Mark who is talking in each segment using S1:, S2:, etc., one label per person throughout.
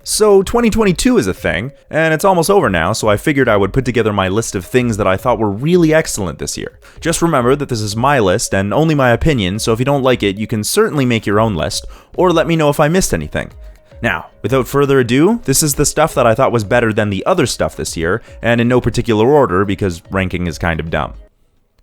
S1: So 2022 is a thing, and it's almost over now, so I figured I would put together my list of things that I thought were really excellent this year. Just remember that this is my list and only my opinion, so if you don't like it, you can certainly make your own list, or let me know if I missed anything. Now, without further ado, this is the stuff that I thought was better than the other stuff this year, and in no particular order because ranking is kind of dumb.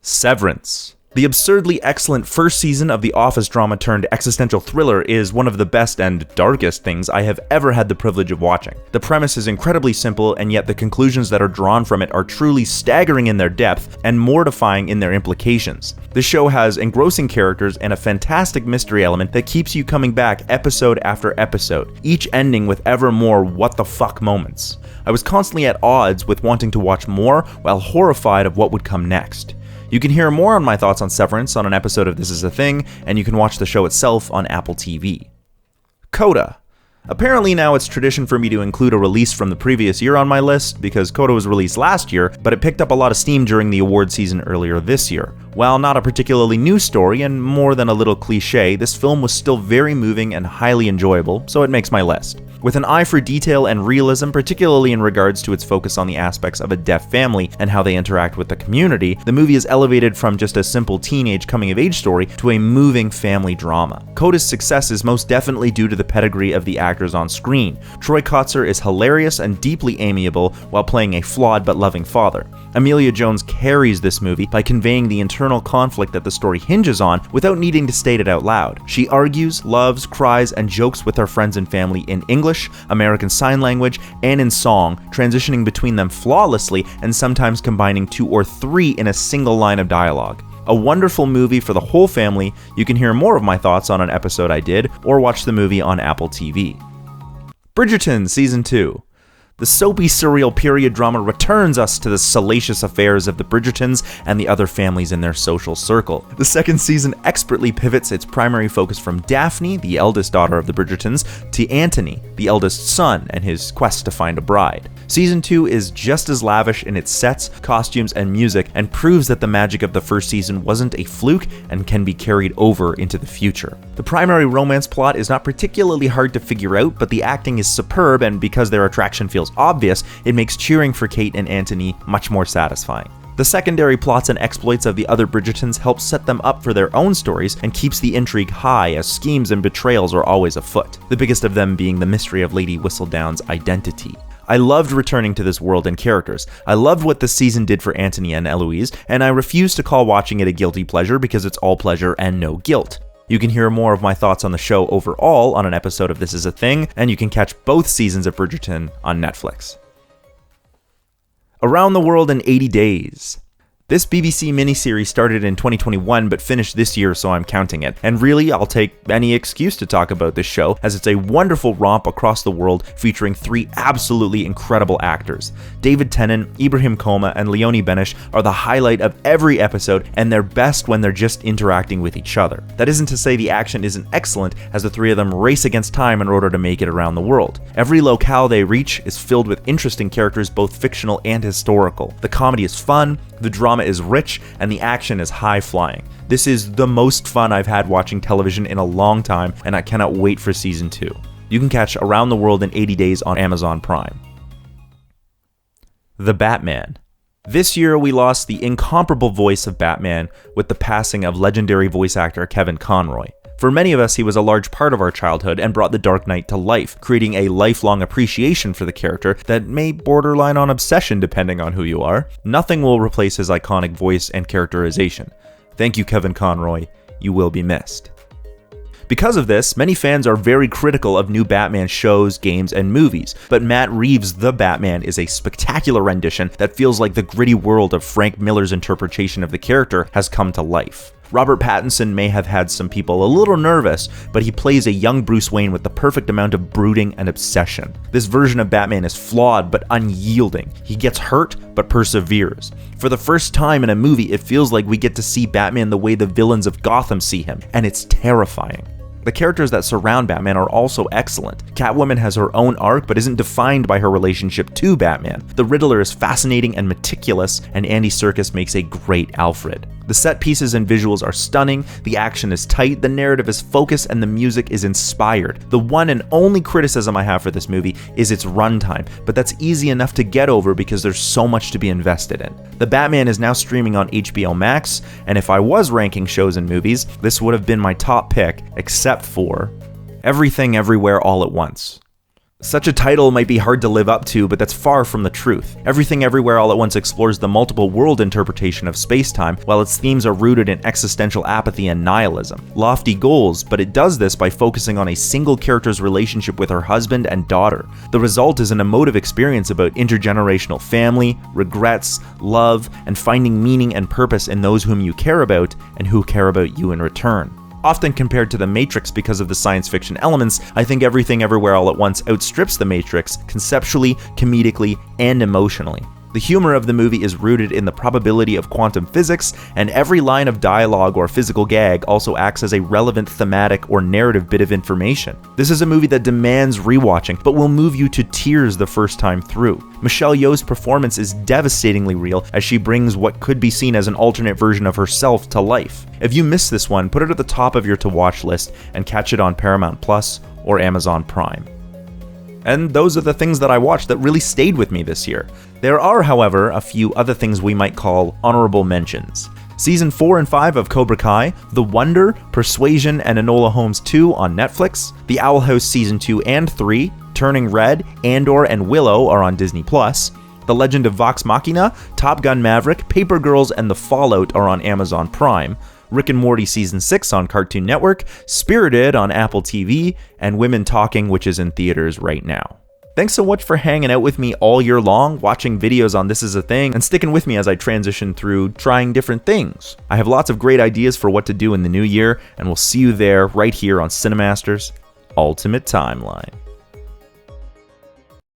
S1: Severance. The absurdly excellent first season of the office drama turned existential thriller is one of the best and darkest things I have ever had the privilege of watching. The premise is incredibly simple, and yet the conclusions that are drawn from it are truly staggering in their depth and mortifying in their implications. The show has engrossing characters and a fantastic mystery element that keeps you coming back episode after episode, each ending with ever more what the fuck moments. I was constantly at odds with wanting to watch more while horrified of what would come next. You can hear more on my thoughts on Severance on an episode of This Is a Thing, and you can watch the show itself on Apple TV. CODA. Apparently now it's tradition for me to include a release from the previous year on my list, because CODA was released last year, but it picked up a lot of steam during the award season earlier this year. While not a particularly new story and more than a little cliche, this film was still very moving and highly enjoyable, so it makes my list. With an eye for detail and realism, particularly in regards to its focus on the aspects of a deaf family and how they interact with the community, the movie is elevated from just a simple teenage coming-of-age story to a moving family drama. CODA's success is most definitely due to the pedigree of the actors on screen. Troy Kotsur is hilarious and deeply amiable while playing a flawed but loving father. Emilia Jones carries this movie by conveying the internal conflict that the story hinges on without needing to state it out loud. She argues, loves, cries, and jokes with her friends and family in English, American Sign Language, and in song, transitioning between them flawlessly and sometimes combining 2 or 3 in a single line of dialogue. A wonderful movie for the whole family. You can hear more of my thoughts on an episode I did, or watch the movie on Apple TV. Bridgerton Season 2. The soapy surreal period drama returns us to the salacious affairs of the Bridgertons and the other families in their social circle. The second season expertly pivots its primary focus from Daphne, the eldest daughter of the Bridgertons, to Anthony, the eldest son, and his quest to find a bride. Season 2 is just as lavish in its sets, costumes, and music, and proves that the magic of the first season wasn't a fluke and can be carried over into the future. The primary romance plot is not particularly hard to figure out, but the acting is superb, and because their attraction feels obvious, it makes cheering for Kate and Anthony much more satisfying. The secondary plots and exploits of the other Bridgertons help set them up for their own stories and keeps the intrigue high as schemes and betrayals are always afoot, the biggest of them being the mystery of Lady Whistledown's identity. I loved returning to this world and characters. I loved what this season did for Anthony and Eloise, and I refuse to call watching it a guilty pleasure because it's all pleasure and no guilt. You can hear more of my thoughts on the show overall on an episode of This Is a Thing, and you can catch both seasons of Bridgerton on Netflix. Around the World in 80 Days. This BBC miniseries started in 2021 but finished this year, so I'm counting it. And really, I'll take any excuse to talk about this show, as it's a wonderful romp across the world featuring 3 absolutely incredible actors. David Tennant, Ibrahim Koma, and Leonie Benish are the highlight of every episode, and they're best when they're just interacting with each other. That isn't to say the action isn't excellent, as the 3 of them race against time in order to make it around the world. Every locale they reach is filled with interesting characters, both fictional and historical. The comedy is fun, the drama is rich, and the action is high-flying. This is the most fun I've had watching television in a long time, and I cannot wait for Season 2. You can catch Around the World in 80 Days on Amazon Prime. The Batman. This year we lost the incomparable voice of Batman with the passing of legendary voice actor Kevin Conroy. For many of us, he was a large part of our childhood and brought the Dark Knight to life, creating a lifelong appreciation for the character that may borderline on obsession depending on who you are. Nothing will replace his iconic voice and characterization. Thank you, Kevin Conroy. You will be missed. Because of this, many fans are very critical of new Batman shows, games, and movies, but Matt Reeves' The Batman is a spectacular rendition that feels like the gritty world of Frank Miller's interpretation of the character has come to life. Robert Pattinson may have had some people a little nervous, but he plays a young Bruce Wayne with the perfect amount of brooding and obsession. This version of Batman is flawed but unyielding. He gets hurt but perseveres. For the first time in a movie, it feels like we get to see Batman the way the villains of Gotham see him, and it's terrifying. The characters that surround Batman are also excellent. Catwoman has her own arc but isn't defined by her relationship to Batman. The Riddler is fascinating and meticulous, and Andy Serkis makes a great Alfred. The set pieces and visuals are stunning, the action is tight, the narrative is focused, and the music is inspired. The one and only criticism I have for this movie is its runtime, but that's easy enough to get over because there's so much to be invested in. The Batman is now streaming on HBO Max, and if I was ranking shows and movies, this would have been my top pick, except for Everything Everywhere All at Once. Such a title might be hard to live up to, but that's far from the truth. Everything Everywhere All at Once explores the multiple world interpretation of space-time, while its themes are rooted in existential apathy and nihilism. Lofty goals, but it does this by focusing on a single character's relationship with her husband and daughter. The result is an emotive experience about intergenerational family, regrets, love, and finding meaning and purpose in those whom you care about and who care about you in return. Often compared to The Matrix because of the science fiction elements, I think Everything Everywhere All at Once outstrips The Matrix conceptually, comedically, and emotionally. The humor of the movie is rooted in the probability of quantum physics, and every line of dialogue or physical gag also acts as a relevant thematic or narrative bit of information. This is a movie that demands rewatching, but will move you to tears the first time through. Michelle Yeoh's performance is devastatingly real as she brings what could be seen as an alternate version of herself to life. If you missed this one, put it at the top of your to-watch list and catch it on Paramount Plus or Amazon Prime. And those are the things that I watched that really stayed with me this year. There are, however, a few other things we might call honorable mentions. Season 4 and 5 of Cobra Kai, The Wonder, Persuasion, and Enola Holmes 2 on Netflix, The Owl House Season 2 and 3, Turning Red, Andor, and Willow are on Disney+, The Legend of Vox Machina, Top Gun Maverick, Paper Girls, and The Fallout are on Amazon Prime, Rick and Morty Season 6 on Cartoon Network, Spirited on Apple TV, and Women Talking, which is in theaters right now. Thanks so much for hanging out with me all year long, watching videos on This Is a Thing, and sticking with me as I transition through trying different things. I have lots of great ideas for what to do in the new year, and we'll see you there right here on Cinemasters Ultimate Timeline.